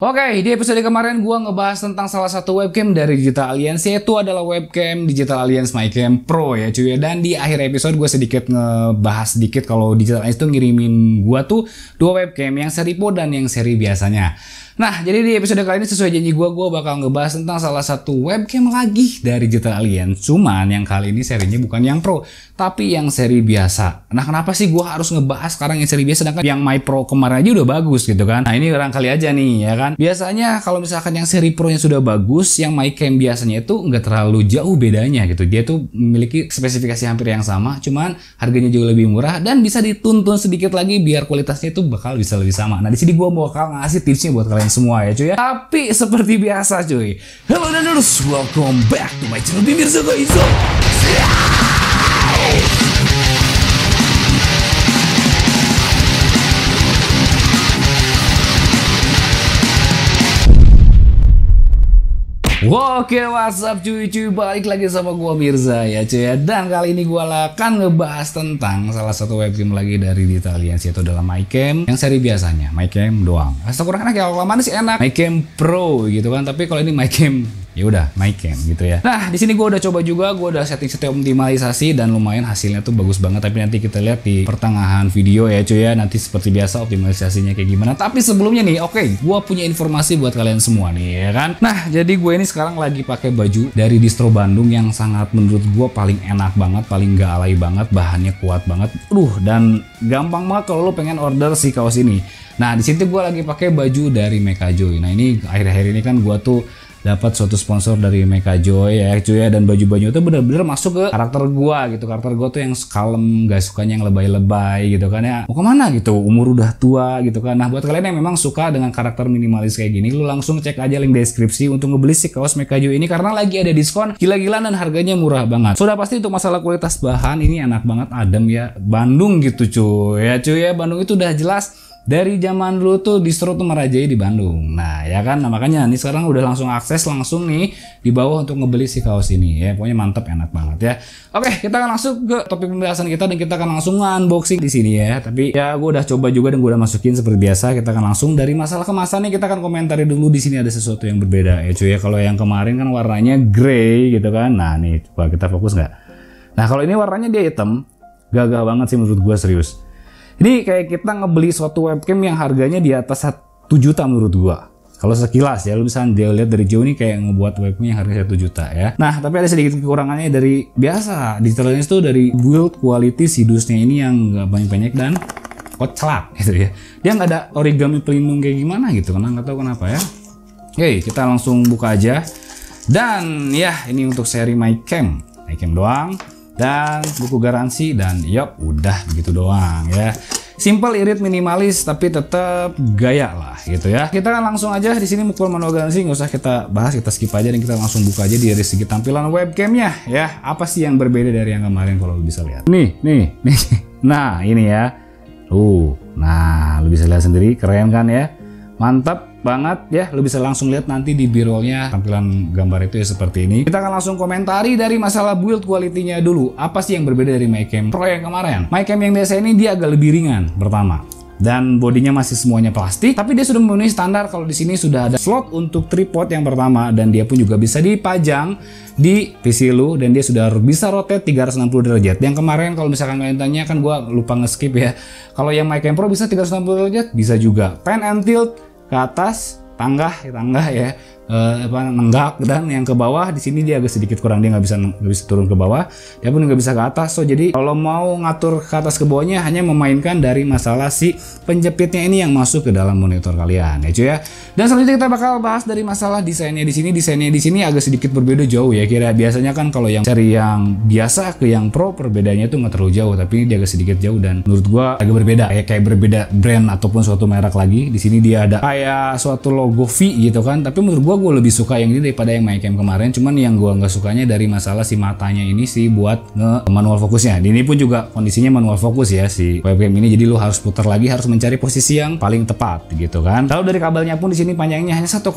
Oke, di episode kemarin gua ngebahas tentang salah satu webcam dari Digital Alliance, yaitu adalah webcam Digital Alliance MyCam Pro ya cuy. Dan di akhir episode gue sedikit ngebahas sedikit kalau Digital Alliance tuh ngirimin gua tuh dua webcam, yang seri Pro dan yang seri biasanya. Nah, jadi di episode kali ini sesuai janji gue bakal ngebahas tentang salah satu webcam lagi dari Digital Alliance. Cuman yang kali ini serinya bukan yang Pro, tapi yang seri biasa. Nah, kenapa sih gue harus ngebahas sekarang yang seri biasa sedangkan yang My Pro kemarin aja udah bagus gitu kan? Nah, ini barangkali aja nih ya kan. Biasanya kalau misalkan yang seri Pro yang sudah bagus, yang MyCam biasanya itu nggak terlalu jauh bedanya gitu. Dia tuh memiliki spesifikasi hampir yang sama, cuman harganya jauh lebih murah dan bisa dituntun sedikit lagi biar kualitasnya itu bakal bisa lebih sama. Nah, di sini gue bakal ngasih tipsnya buat kalian semua ya cuy ya. Tapi seperti biasa cuy, hello Daners, welcome back to my channel Bibir Sogo Iso. Oke, what's up cuy, balik lagi sama gua Mirza ya cuy ya. Dan kali ini gua akan ngebahas tentang salah satu webcam lagi dari Digital Alliance, yaitu adalah MyCam yang seri biasanya, MyCam doang. Asal kurang enak ya, kalau mana sih enak MyCam Pro gitu kan, tapi kalau ini MyCam ya udah MyCam gitu ya. Nah, di sini gua udah coba juga, gua udah setting optimalisasi dan lumayan hasilnya tuh bagus banget. Tapi nanti kita lihat di pertengahan video ya cuy ya, nanti seperti biasa optimalisasinya kayak gimana. Tapi sebelumnya nih, oke, gua punya informasi buat kalian semua nih ya kan. Nah, jadi gue ini sekarang lagi pakai baju dari distro Bandung yang sangat menurut gue paling enak banget, paling gak alay banget, bahannya kuat banget, dan gampang banget kalau lo pengen order si kaos ini. Nah, di situ gue lagi pakai baju dari Mekajoy. Nah, ini akhir-akhir ini kan gue tuh dapat suatu sponsor dari Mekajoy ya cuy ya, dan baju-baju itu bener-bener masuk ke karakter gua gitu. Karakter gua tuh yang kalem, gak sukanya yang lebay-lebay gitu kan ya. Mau kemana gitu, umur udah tua gitu kan. Nah, buat kalian yang memang suka dengan karakter minimalis kayak gini, lu langsung cek aja link deskripsi untuk ngebeli si kaos Mekajoy ini karena lagi ada diskon gila-gilaan dan harganya murah banget. Sudah pasti untuk masalah kualitas bahan ini enak banget, adem ya. Bandung gitu cuy ya. Bandung itu udah jelas dari zaman dulu tuh distro tuh merajai di Bandung. Nah ya kan, nah, makanya nih sekarang udah langsung akses langsung nih di bawah untuk ngebeli si kaos ini ya. Pokoknya mantep, enak banget ya. Oke, kita akan langsung ke topik pembahasan kita dan kita akan langsung unboxing di sini ya. Tapi ya gue udah coba juga dan gue udah masukin seperti biasa. Kita akan langsung dari masalah kemasannya, kita akan komentari dulu. Di sini ada sesuatu yang berbeda ya cuy ya. Kalau yang kemarin kan warnanya grey gitu kan. Nah nih, coba kita fokus nggak? Nah kalau ini warnanya dia hitam, gagah banget sih menurut gue, serius. Ini kayak kita ngebeli suatu webcam yang harganya di atas 1 juta menurut gua. Kalau sekilas ya, lu bisa lihat dari jauh nih kayak ngebuat webcam yang harganya 1 juta ya. Nah, tapi ada sedikit kekurangannya dari biasa. Digital Alliance tuh dari build quality sidusnya ini yang nggak banyak-banyak dan koclak gitu ya. Dia nggak ada origami pelindung kayak gimana gitu, karena nggak tahu kenapa ya. Oke, kita langsung buka aja. Dan ya, ini untuk seri MyCam doang. Dan buku garansi dan yup, udah begitu doang ya. Simple, irit, minimalis tapi tetap gaya lah gitu ya. Kita kan langsung aja di sini mukul manual garansi, nggak usah kita bahas, kita skip aja dan kita langsung buka aja dari segi tampilan webcamnya ya. Apa sih yang berbeda dari yang kemarin kalau lu bisa lihat? Nih. Nah, ini ya. Nah, lu bisa lihat sendiri, keren kan ya? Mantap banget ya, lu bisa langsung lihat nanti di b-rollnya tampilan gambar itu ya seperti ini. Kita akan langsung komentari dari masalah build quality-nya dulu. Apa sih yang berbeda dari MyCam Pro yang kemarin? MyCam yang biasa ini dia agak lebih ringan pertama. Dan bodinya masih semuanya plastik, tapi dia sudah memenuhi standar. Kalau di sini sudah ada slot untuk tripod yang pertama, dan dia pun juga bisa dipajang di PC lu, dan dia sudah bisa rotate 360 derajat. Yang kemarin kalau misalkan kalian tanya, kan gua lupa nge-skip ya. Kalau yang MyCam Pro bisa 360 derajat, bisa juga pan and tilt ke atas, tangga ya, nenggak, dan yang ke bawah di sini dia agak sedikit kurang, dia nggak bisa turun ke bawah, dia pun nggak bisa ke atas. So jadi kalau mau ngatur ke atas ke bawahnya hanya memainkan dari masalah si penjepitnya ini yang masuk ke dalam monitor kalian ya cuy ya. Dan selanjutnya kita bakal bahas dari masalah desainnya di sini. Desainnya di sini agak sedikit berbeda jauh ya. Kira biasanya kan kalau yang seri yang biasa ke yang Pro perbedaannya itu nggak terlalu jauh, tapi ini dia agak sedikit jauh dan menurut gua agak berbeda, kayak berbeda brand ataupun suatu merek lagi. Di sini dia ada kayak suatu logo V gitu kan, tapi menurut gue lebih suka yang ini daripada yang MyCam kemarin. Cuman yang gue nggak sukanya dari masalah si matanya ini sih buat manual fokusnya. Ini pun juga kondisinya manual fokus ya si webcam ini, jadi lu harus putar lagi, harus mencari posisi yang paling tepat gitu kan. Lalu dari kabelnya pun di sini panjangnya hanya 1,5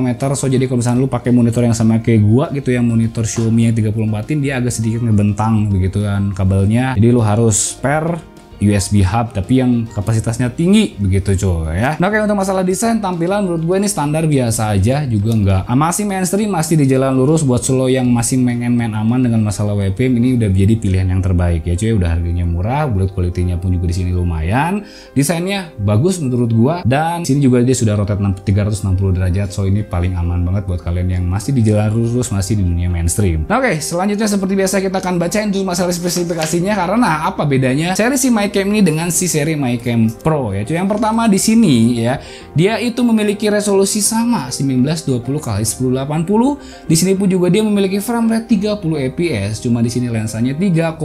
meter. So jadi kalau misalnya lu pakai monitor yang sama kayak gua gitu, yang monitor Xiaomi yang 34 in, dia agak sedikit ngebentang begitu kan kabelnya. Jadi lu harus spare USB hub tapi yang kapasitasnya tinggi begitu coy ya. Nah, kayak untuk masalah desain tampilan menurut gue ini standar biasa aja, juga nggak masih mainstream, masih di jalan lurus. Buat solo yang masih pengen main aman dengan masalah webcam, ini udah jadi pilihan yang terbaik ya cuy. Udah harganya murah, build quality-nya pun juga di sini lumayan, desainnya bagus menurut gua, dan sini juga dia sudah rotate 360 derajat, so ini paling aman banget buat kalian yang masih di jalan lurus, masih di dunia mainstream. Nah, oke, selanjutnya seperti biasa kita akan bacain untuk masalah spesifikasinya, karena apa bedanya seri si MyCam ini dengan si seri MyCam Pro ya cuy. Yang pertama di sini ya, dia itu memiliki resolusi sama 1920x1080. Di sini pun juga dia memiliki frame rate 30 fps, cuma di sini lensanya 3,6,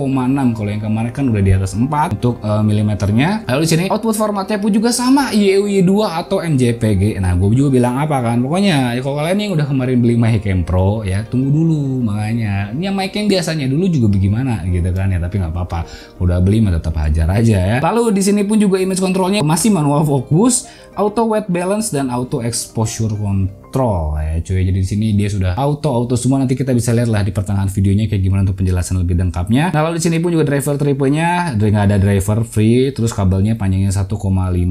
kalau yang kemarin kan udah di atas 4 untuk milimeternya. Lalu di sini output formatnya pun juga sama IEUY2 atau MJPG. Nah, gue juga bilang apa kan, pokoknya kalau kalian yang udah kemarin beli MyCam Pro ya tunggu dulu, makanya ini yang MyCam biasanya dulu juga bagaimana gitu kan ya, tapi nggak apa-apa, udah beli mah tetap hajar aja ya. Lalu di sini pun juga image controlnya masih manual fokus, auto white balance dan auto exposure control ya cuy. Jadi di sini dia sudah auto semua, nanti kita bisa lihat lah di pertengahan videonya kayak gimana untuk penjelasan lebih lengkapnya. Nah, lalu di sini pun juga driver triple-nya nggak ada driver free, terus kabelnya panjangnya 1,5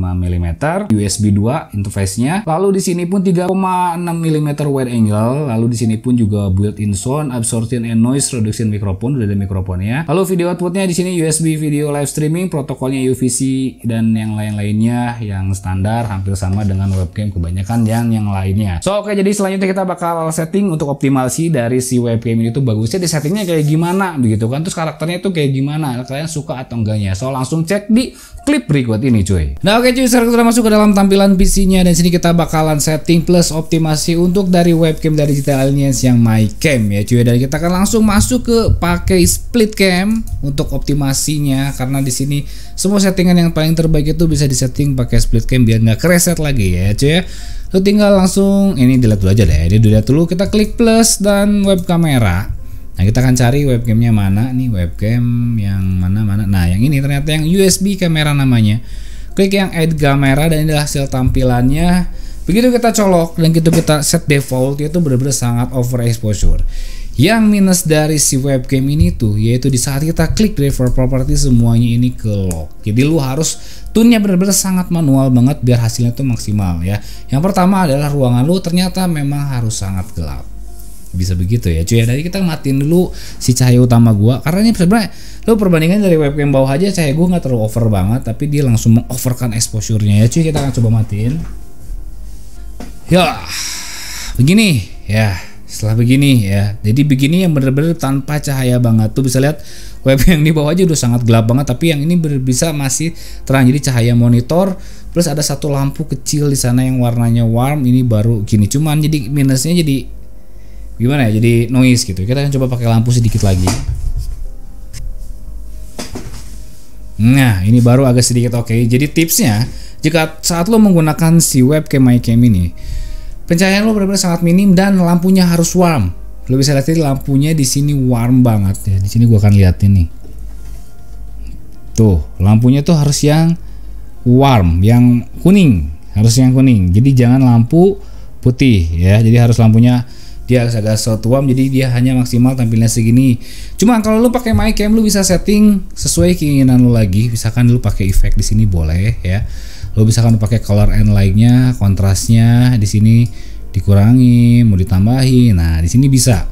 mm, USB 2 interface-nya. Lalu di sini pun 3,6 mm wide angle. Lalu di sini pun juga built-in sound absorption and noise reduction microphone, udah ada mikrofonnya. Lalu video outputnya di sini USB video live streaming, protokolnya UVC dan yang lain-lainnya yang standar, hampir sama dengan webcam kebanyakan yang lainnya. So oke, jadi selanjutnya kita bakal setting untuk optimasi dari si webcam ini tuh bagusnya di settingnya kayak gimana begitu kan, terus karakternya tuh kayak gimana, kalian suka atau enggaknya. So langsung cek di klip berikut ini cuy. Nah oke cuy, sekarang kita udah masuk ke dalam tampilan PC-nya, dan sini kita bakalan setting plus optimasi untuk dari webcam dari Digital Alliance yang MyCam ya cuy. Dan kita akan langsung masuk ke pakai split cam untuk optimasinya, karena di sini semua settingan yang paling terbaik itu bisa disetting pakai split cam biar nggak kereset lagi ya cuy ya. Lu tinggal langsung ini delete dulu aja deh. Ini dilihat dulu, kita klik plus dan web kamera. Nah, kita akan cari webcamnya mana nih, webcam yang mana. Nah, yang ini ternyata yang USB kamera namanya. Klik yang add kamera dan ini adalah hasil tampilannya. Begitu kita colok dan gitu kita set default, itu benar-benar sangat overexposure. Yang minus dari si webcam ini tuh yaitu di saat kita klik driver property semuanya ini ke lock. Jadi lu harus tune-nya benar-benar sangat manual banget biar hasilnya tuh maksimal ya. Yang pertama adalah ruangan lu ternyata memang harus sangat gelap. Bisa begitu ya cuy. Jadi kita matiin dulu si cahaya utama gua, karena ini sebenarnya lu perbandingan dari webcam bawah aja cahaya gua nggak terlalu over banget, tapi dia langsung mengoverkan exposure-nya ya cuy. Kita akan coba matiin. Ya, begini ya. Setelah begini ya, jadi begini yang bener-bener tanpa cahaya banget tuh bisa lihat webcam yang di bawah aja udah sangat gelap banget, tapi yang ini bisa masih terang, jadi cahaya monitor plus ada satu lampu kecil di sana yang warnanya warm, ini baru gini. Cuman jadi minusnya jadi gimana ya, jadi noise gitu. Kita akan coba pakai lampu sedikit lagi. Nah, ini baru agak sedikit oke. Jadi tipsnya, jika saat lo menggunakan si webcam MyCam ini, pencahayaan lo benar-benar sangat minim dan lampunya harus warm. Lo bisa lihat lampunya di sini warm banget ya. Di sini gua akan liatin nih. Tuh, lampunya tuh harus yang warm, yang kuning, harus yang kuning. Jadi jangan lampu putih ya. Jadi harus lampunya dia agak warm, jadi dia hanya maksimal tampilnya segini. Cuma kalau lo pakai MyCam lo bisa setting sesuai keinginan lo lagi. Misalkan lo pakai efek di sini boleh ya. Lo bisa kan pakai color and light-nya, kontrasnya di sini dikurangi, mau ditambahin. Nah, di sini bisa.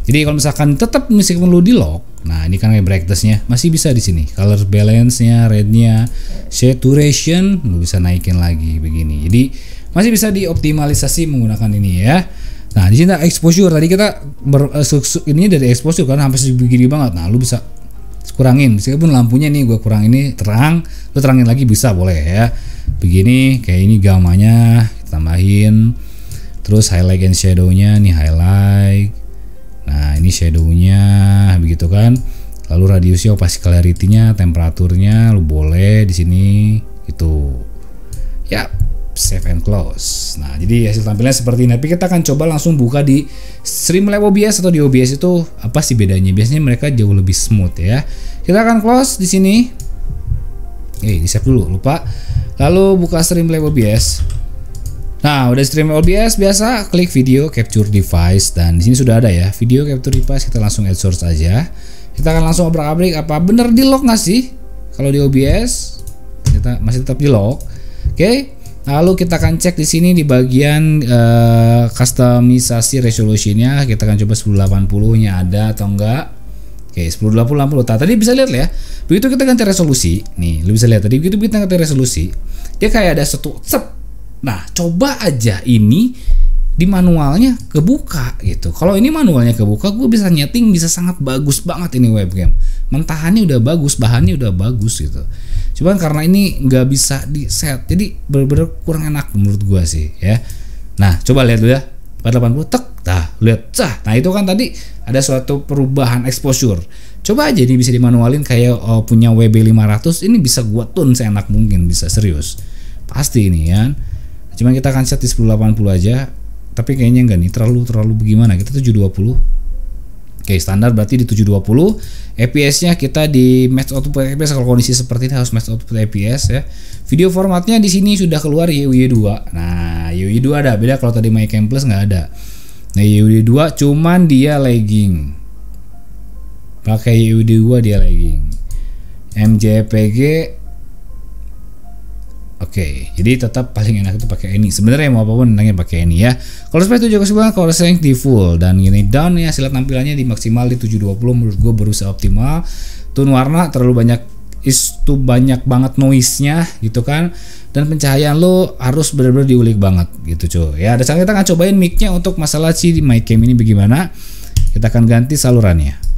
Jadi kalau misalkan tetap meskipun lo di lock, nah ini kan kayak brightness-nya masih bisa di sini. Color balance-nya, red-nya, saturation lo bisa naikin lagi begini. Jadi masih bisa dioptimalisasi menggunakan ini ya. Nah, di sini ada exposure. Tadi kita ini dari exposure karena sampai segini banget. Nah, lo bisa kurangin, meskipun lampunya nih gue kurang ini terang, lo terangin lagi bisa boleh ya. Begini kayak ini gamanya kita tambahin, terus highlight and shadow-nya nih highlight. Nah ini shadow-nya begitu kan. Lalu radiusnya, opacity clarity-nya, temperaturnya lo boleh di sini gitu. Ya, save and close. Nah jadi hasil tampilnya seperti ini. Tapi kita akan coba langsung buka di Streamlabs OBS atau di OBS itu apa sih bedanya? Biasanya mereka jauh lebih smooth ya. Kita akan close di sini. Di save dulu, lupa. Lalu buka Streamlabs OBS. Nah, udah Streamlabs OBS biasa, klik video capture device dan di sini sudah ada ya video capture device. Kita langsung add source aja. Kita akan langsung obrak-abrik apa bener di lock nggak sih? Kalau di OBS kita masih tetap di lock. Oke. Lalu kita akan cek di sini di bagian customisasi resolusinya. Kita akan coba 1080-nya ada atau enggak. Oke, 1080. Tadi bisa lihat ya. Begitu kita ganti resolusi, nih, lu bisa lihat tadi begitu kita ganti resolusi, dia kayak ada satu cep. Nah, coba aja ini di manualnya kebuka gitu. Kalau ini manualnya kebuka, gue bisa nyeting bisa sangat bagus banget ini webcam. Mentahannya udah bagus, bahannya udah bagus gitu. Cuman karena ini nggak bisa di set, jadi bener-bener kurang enak menurut gue sih ya. Nah, coba lihat dulu ya. 480 tek, lihat, nah itu kan tadi ada suatu perubahan exposure. Coba aja ini bisa dimanualin kayak punya WB500, ini bisa gua tune seenak mungkin, bisa serius. Pasti ini ya. Cuman kita akan set di 1080 aja, tapi kayaknya enggak nih, terlalu bagaimana? Kita 720. Oke, standar berarti di 720. FPS-nya kita di match output FPS, kalau kondisi seperti ini harus match output FPS ya. Video formatnya di sini sudah keluar YUY2. Nah, YUY2 ada, beda kalau tadi MyCam Plus nggak ada. Nah, YUY2 cuman dia lagging. Pakai YUY2 dia lagging. MJPG oke, jadi tetap paling enak itu pakai ini. Sebenarnya mau apapun enaknya pakai ini ya. Kalau seperti itu juga sebenarnya kalau strength di full dan gini down ya, hasil tampilannya di maksimal di 720 menurut gue berusaha optimal. Tone warna terlalu banyak, banyak banget noise-nya gitu kan. Dan pencahayaan lo harus benar-benar diulik banget gitu cuy. Ya, ada sekarang kita akan cobain mic-nya untuk masalah si MyCam ini bagaimana. Kita akan ganti salurannya.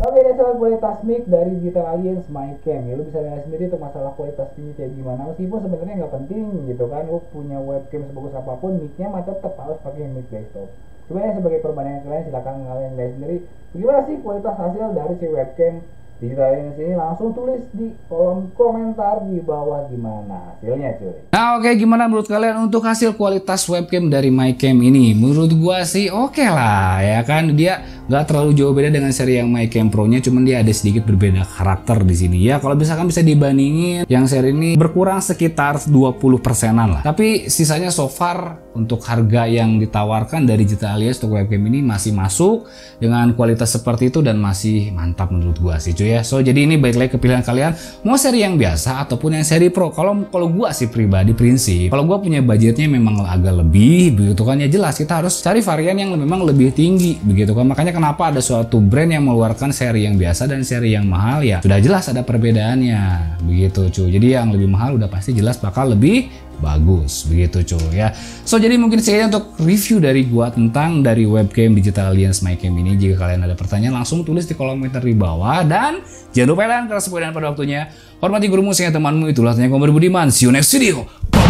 Oke, ini adalah kualitas mic dari Digital Aliens MyCam ya. Lu bisa lihat sendiri untuk masalah kualitas mic kayak gimana. Meskipun sebenarnya nggak penting gitu kan, lu punya webcam sebagus apapun, mic-nya mah tetap harus pakai mic desktop. Cuma ya sebagai perbandingan kalian, silakan kalian lihat sendiri bagaimana sih kualitas hasil dari si webcam Digital Aliens ini. Langsung tulis di kolom komentar di bawah gimana hasilnya cuy. Nah oke, gimana menurut kalian untuk hasil kualitas webcam dari MyCam ini? Menurut gua sih oke lah ya kan, dia nggak terlalu jauh beda dengan seri yang MyCam Pro-nya, cuman dia ada sedikit berbeda karakter di sini ya. Kalau misalkan bisa dibandingin yang seri ini berkurang sekitar 20%-an lah. Tapi sisanya so far untuk harga yang ditawarkan dari Digital Aliens untuk webcam ini masih masuk dengan kualitas seperti itu dan masih mantap menurut gua sih cuy ya. So jadi ini baik lagi ke pilihan kalian mau seri yang biasa ataupun yang seri Pro. Kalau gua sih pribadi prinsip, kalau gua punya budgetnya memang agak lebih begitu kan, ya jelas kita harus cari varian yang memang lebih tinggi begitu kan. Makanya kenapa ada suatu brand yang mengeluarkan seri yang biasa dan seri yang mahal, ya sudah jelas ada perbedaannya begitu cuy. Jadi yang lebih mahal udah pasti jelas bakal lebih bagus begitu cuy ya. So jadi mungkin sekian untuk review dari gua tentang dari webcam Digital Aliens MyCam ini. Jika kalian ada pertanyaan langsung tulis di kolom komentar di bawah, dan jangan lupa dan keras pada waktunya hormati gurumu sehingga temanmu, itulah tanya kaum berbudiman. See you next video.